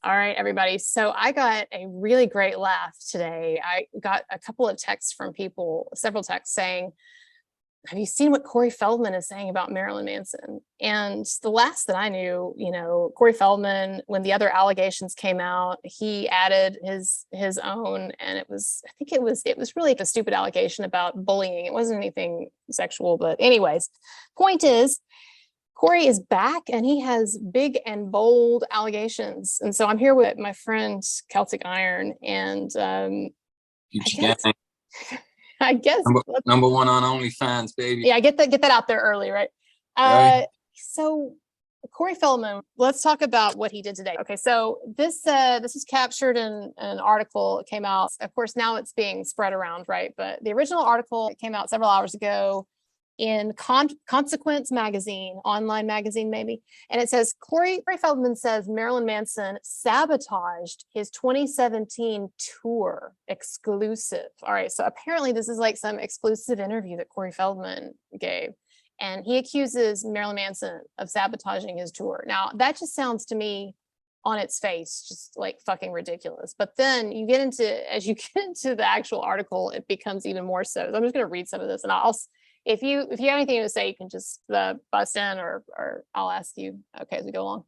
All right, everybody. So I got a really great laugh today. I got a couple of texts from people, several texts saying, have you seen what Corey Feldman is saying about Marilyn Manson? And the last that I knew, Corey Feldman, when the other allegations came out, he added his own, and I think it was really a stupid allegation about bullying. It wasn't anything sexual, but anyways, point is, Corey is back and he has big and bold allegations. And so I'm here with my friend Celtic Iron, and I guess number one on OnlyFans, baby. Yeah, get that out there early, right? Right. So Corey Feldman, let's talk about what he did today. Okay, so this was captured in an article. It came out. Of course, now it's being spread around, right? But the original article, it came out several hours ago in Consequence magazine, online magazine maybe, and it says Corey Feldman says Marilyn Manson sabotaged his 2017 tour exclusive. All right, so apparently this is like some exclusive interview that Corey Feldman gave, and he accuses Marilyn Manson of sabotaging his tour. Now that just sounds to me, on its face, just like fucking ridiculous. But then as you get into the actual article, it becomes even more so. I'm just going to read some of this, and if you have anything to say, you can just bust in, or I'll ask you, okay, as we go along.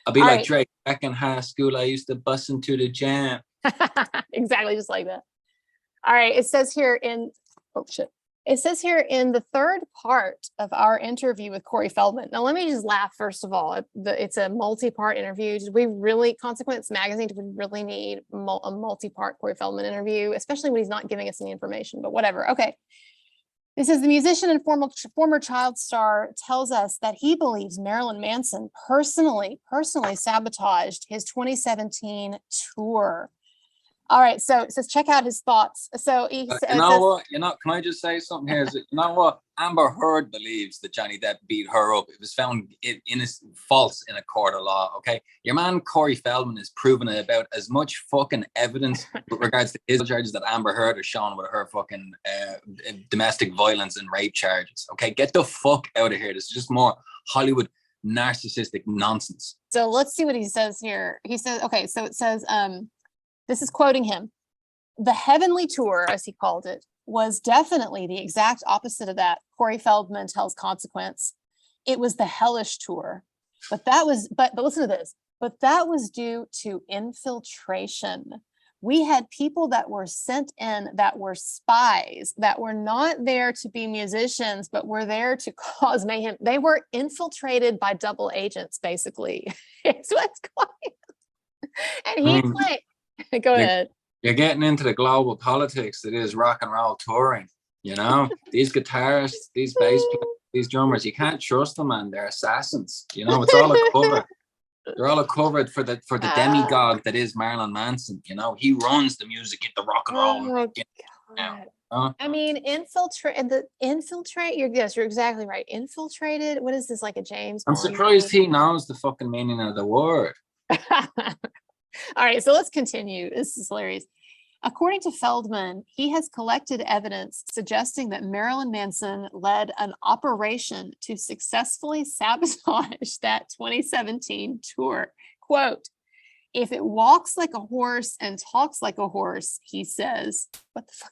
I'll be like Drake. Back in high school, I used to bust into the jam. Exactly, just like that. All right, it says here in the third part of our interview with Corey Feldman. Now, let me just laugh, first of all. It's a multi-part interview. Did we really, Consequence magazine, do we really need a multi-part Corey Feldman interview, especially when he's not giving us any information, but whatever. Okay. This is the musician and former child star tells us that he believes Marilyn Manson personally sabotaged his 2017 tour. All right, so it says check out his thoughts. So he says, can I just say something here? What? Amber Heard believes that Johnny Depp beat her up. It was found false in a court of law. Okay, your man Corey Feldman is proving about as much fucking evidence with regards to his charges that Amber Heard has shown with her fucking domestic violence and rape charges. Okay, get the fuck out of here. This is just more Hollywood narcissistic nonsense. So let's see what he says here. He says, okay, so it says, this is quoting him. The Heavenly Tour, as he called it, was definitely the exact opposite of that. Corey Feldman tells Consequence. It was the hellish tour. But listen to this. But that was due to infiltration. We had people that were sent in that were spies, that were not there to be musicians, but were there to cause mayhem. They were infiltrated by double agents, basically. It's what's going. And he claimed. Go ahead. You're getting into the global politics that is rock and roll touring. These guitarists, these bass players, these drummers, you can't trust them, man. They're assassins. It's all a cover. They're all a cover for the demigod that is Marilyn Manson. He runs the music into rock and roll. I mean, infiltrate. You're exactly right. Infiltrated. What is this, like a James Bond? I'm surprised he knows the fucking meaning of the word. All right, so let's continue. This is hilarious. According to Feldman, he has collected evidence suggesting that Marilyn Manson led an operation to successfully sabotage that 2017 tour. Quote, if it walks like a horse and talks like a horse, he says, what the fuck?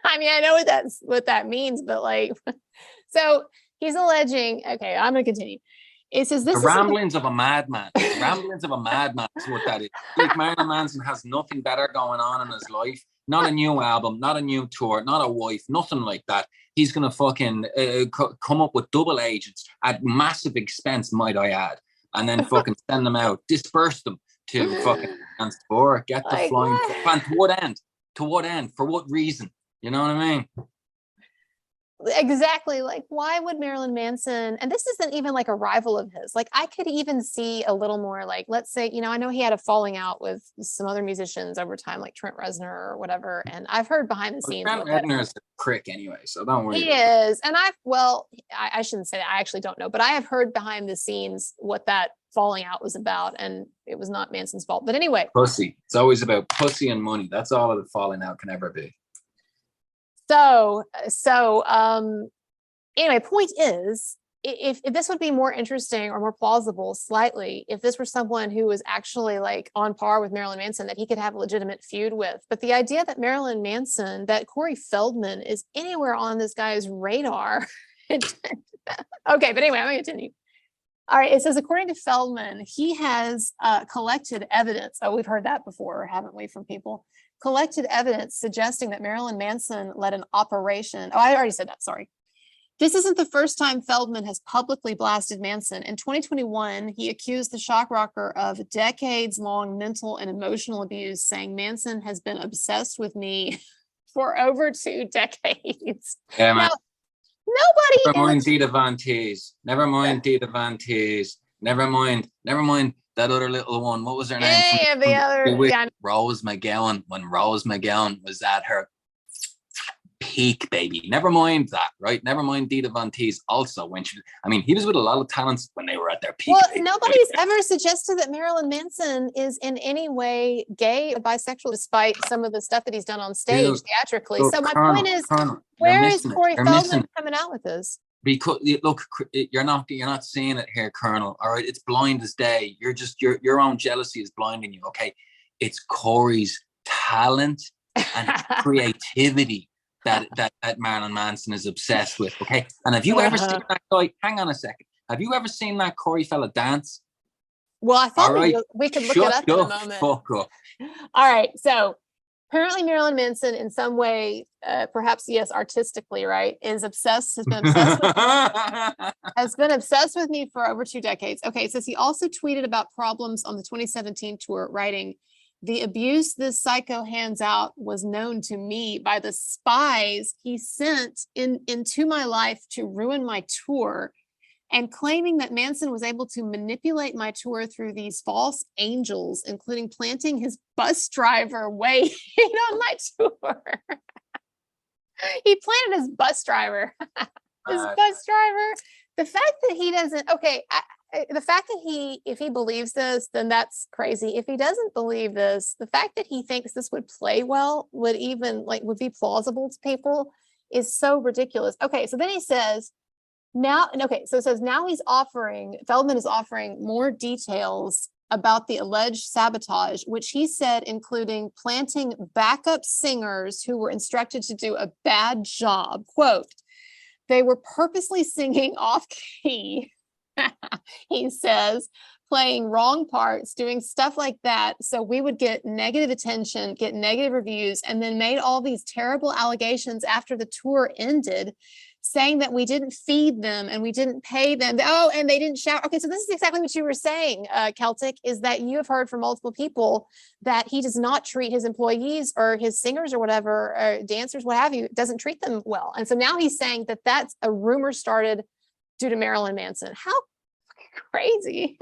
I mean, I know what that means, but like, so he's alleging, okay, I'm going to continue. It says the ramblings of a madman. The ramblings of a madman is what that is. Like Marilyn Manson has nothing better going on in his life. Not a new album, not a new tour, not a wife, nothing like that. He's going to fucking come up with double agents at massive expense, might I add, and then fucking send them out, disperse them to fucking dance tour, get the flying. And to what end? To what end? For what reason? You know what I mean? Exactly. Like, why would Marilyn Manson, and this isn't even like a rival of his, like I could even see a little more, like, let's say, I know he had a falling out with some other musicians over time, like Trent Reznor or whatever, and I've heard behind the scenes. Trent Reznor is a prick anyway, so don't worry. He is, and I shouldn't say that, I actually don't know, but I have heard behind the scenes what that falling out was about, and it was not Manson's fault. But anyway, pussy. It's always about pussy and money. That's all the falling out can ever be. So anyway, point is, if this would be more interesting or more plausible slightly if this were someone who was actually like on par with Marilyn Manson that he could have a legitimate feud with. But the idea that Marilyn Manson, that Corey Feldman is anywhere on this guy's radar. Okay, but anyway, I'm gonna continue. All right, it says, according to Feldman, he has collected evidence. Oh, we've heard that before, haven't we, from people? Collected evidence suggesting that Marilyn Manson led an operation. Oh, I already said that, sorry. This isn't the first time Feldman has publicly blasted Manson. In 2021, he accused the shock rocker of decades-long mental and emotional abuse, saying Manson has been obsessed with me for over 2 decades. Yeah, man. Now, nobody. Never mind Dita Van Tees. Never mind Dita Van Tees. Never mind that other little one. What was her name? Yeah, the other. Yeah. Rose McGowan. When Rose McGowan was at her peak, baby. Never mind that, right? Never mind Dita Von Teese also when she, I mean, he was with a lot of talents when they were at their peak. Well, nobody's ever suggested that Marilyn Manson is in any way gay or bisexual, despite some of the stuff that he's done on stage theatrically. So my point is, where is Corey Feldman coming out with this? Because look, you're not seeing it here, Colonel. All right, it's blind as day. You're just your own jealousy is blinding you. Okay, it's Corey's talent and creativity that Marilyn Manson is obsessed with. Okay, and have you ever seen that guy? Hang on a second. Have you ever seen that Corey fella dance? Well, I thought we could look it up in a moment. Fuck up. All right, so apparently Marilyn Manson, in some way, perhaps yes, artistically, right, has been obsessed with me for over 2 decades. Okay, it says he also tweeted about problems on the 2017 tour, writing, "The abuse this psycho hands out was known to me by the spies he sent into my life to ruin my tour, and claiming that Manson was able to manipulate my tour through these false angels, including planting his bus driver waiting on my tour." He planted his bus driver. Bus driver. The fact that he doesn't, okay, the fact that if he believes this, then that's crazy. If he doesn't believe this, the fact that he thinks this would play well, would be plausible to people, is so ridiculous. Okay, so then he says, Feldman is offering more details about the alleged sabotage, which he said including planting backup singers who were instructed to do a bad job. Quote, "They were purposely singing off key," he says, "playing wrong parts, doing stuff like that, so we would get negative attention, get negative reviews, and then made all these terrible allegations after the tour ended, saying that we didn't feed them and we didn't pay them. Oh, and they didn't shower." Okay, so this is exactly what you were saying, Celtic, is that you have heard from multiple people that he does not treat his employees or his singers or whatever, or dancers, what have you, doesn't treat them well. And so now he's saying that that's a rumor started due to Marilyn Manson. How crazy.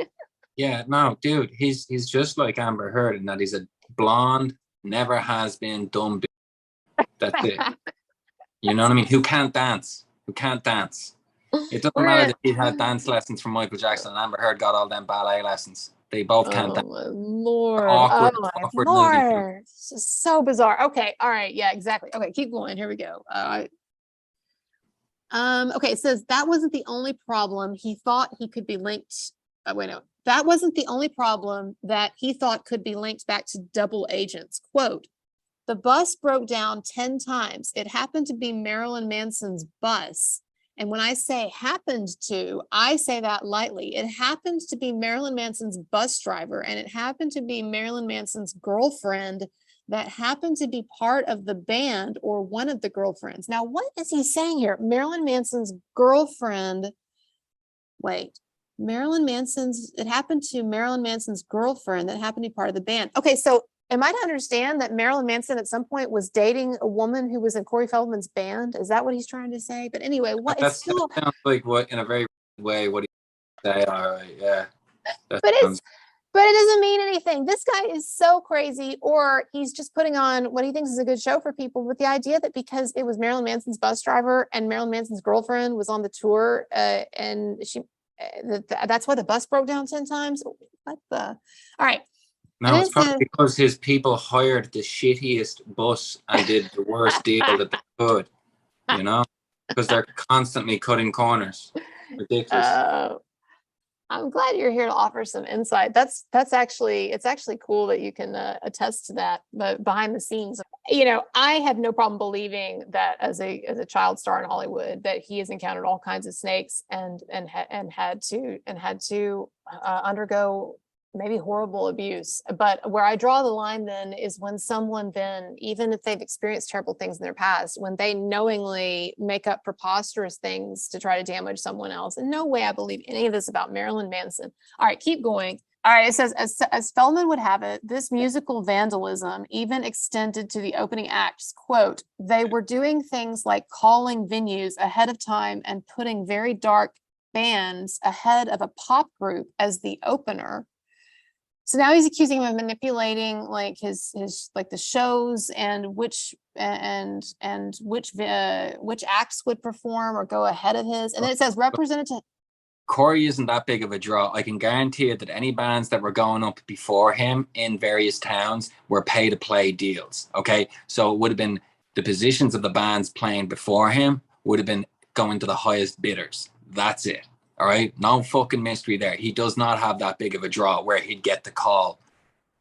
Yeah, no, dude, he's just like Amber Heard in that he's a blonde, never has been, dumb bitch. That's it. You know what I mean? Who can't dance? It doesn't matter that he had dance lessons from Michael Jackson and Amber Heard got all them ballet lessons. They both can't dance. My Lord. Awkward Lord. It's just so bizarre. Okay. All right. Yeah, exactly. Okay. Keep going. Here we go. Okay. It says that wasn't the only problem he thought he could be linked. That wasn't the only problem that he thought could be linked back to double agents. Quote, "The bus broke down 10 times. It happened to be Marilyn Manson's bus. And when I say happened to, I say that lightly. It happened to be Marilyn Manson's bus driver, and it happened to be Marilyn Manson's girlfriend that happened to be part of the band, or one of the girlfriends." Now, what is he saying here? Marilyn Manson's girlfriend. Wait, it happened to Marilyn Manson's girlfriend that happened to be part of the band. Okay, so am I to understand that Marilyn Manson at some point was dating a woman who was in Corey Feldman's band? Is that what he's trying to say? But anyway, that sounds like what, in a very way, what he say. All right, yeah. But it doesn't mean anything. This guy is so crazy, or he's just putting on what he thinks is a good show for people, with the idea that because it was Marilyn Manson's bus driver and Marilyn Manson's girlfriend was on the tour, and that's why the bus broke down 10 times. What the? All right. No, it's probably because his people hired the shittiest bus and did the worst deal that they could, you know, because they're constantly cutting corners. Ridiculous. I'm glad you're here to offer some insight. It's actually cool that you can attest to that, but behind the scenes, I have no problem believing that as a child star in Hollywood, that he has encountered all kinds of snakes and had to undergo maybe horrible abuse. But where I draw the line then is when someone then, even if they've experienced terrible things in their past, when they knowingly make up preposterous things to try to damage someone else. In no way I believe any of this about Marilyn Manson. All right, keep going. All right, it says, as Feldman would have it, this musical vandalism even extended to the opening acts. Quote, they were doing things like calling venues ahead of time and putting very dark bands ahead of a pop group as the opener. So now he's accusing him of manipulating like his like the shows and which acts would perform or go ahead of his. And then it says representative. Corey isn't that big of a draw. I can guarantee you that any bands that were going up before him in various towns were pay to play deals. Okay. So it would have been the positions of the bands playing before him would have been going to the highest bidders. That's it. All right. No fucking mystery there. He does not have that big of a draw where he'd get the call.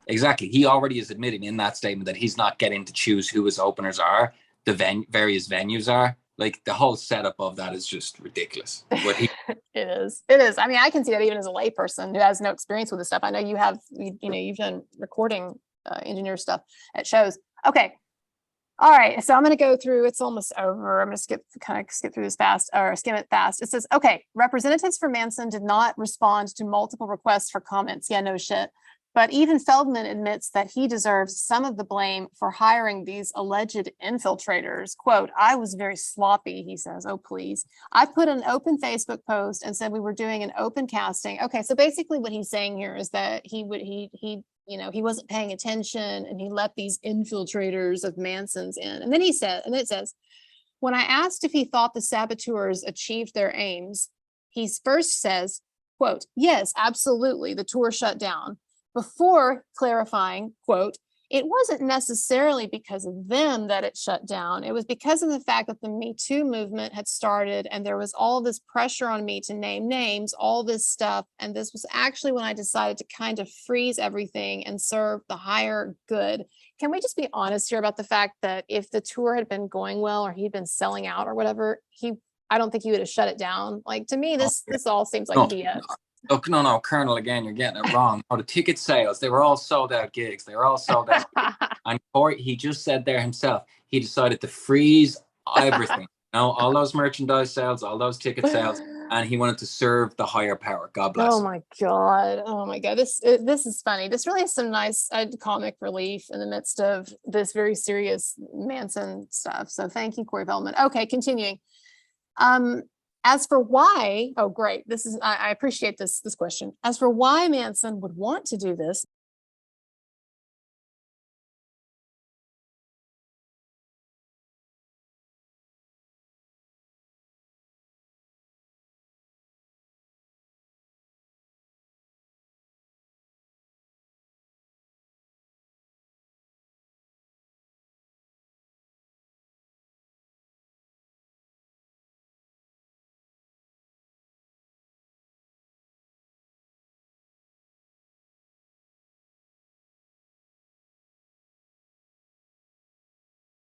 Exactly. He already is admitting in that statement that he's not getting to choose who his openers are, the various venues are. Like the whole setup of that is just ridiculous. It is. I mean, I can see that even as a layperson who has no experience with this stuff. I know you have, you've done recording engineer stuff at shows. Okay. All right, so I'm going to go through, it's almost over. I'm going to skip through this fast, or skim it fast. It says, okay, representatives for Manson did not respond to multiple requests for comments. Yeah, no shit. But even Feldman admits that he deserves some of the blame for hiring these alleged infiltrators. Quote, I was very sloppy, he says. Oh, please. I put an open Facebook post and said we were doing an open casting. Okay, so basically what he's saying here is that he wasn't paying attention and he let these infiltrators of Manson's in. And then it says, when I asked if he thought the saboteurs achieved their aims, he first says, quote, yes, absolutely, the tour shut down. Before clarifying, quote, it wasn't necessarily because of them that it shut down. It was because of the fact that the Me Too movement had started and there was all this pressure on me to name names, all this stuff. And this was actually when I decided to kind of freeze everything and serve the higher good. Can we just be honest here about the fact that if the tour had been going well or he'd been selling out or whatever, I don't think he would have shut it down. Like, to me, this all seems like BS. Oh, no, Colonel, again, you're getting it wrong. The ticket sales, they were all sold out gigs. They were all sold out. And Corey, he just said there himself, he decided to freeze everything. All those merchandise sales, all those ticket sales, and he wanted to serve the higher power. God bless. Oh my God. This is funny. This really is some nice comic relief in the midst of this very serious Manson stuff. So thank you, Corey Feldman. Okay, continuing. As for why, oh great, I appreciate this question. As for why Manson would want to do this,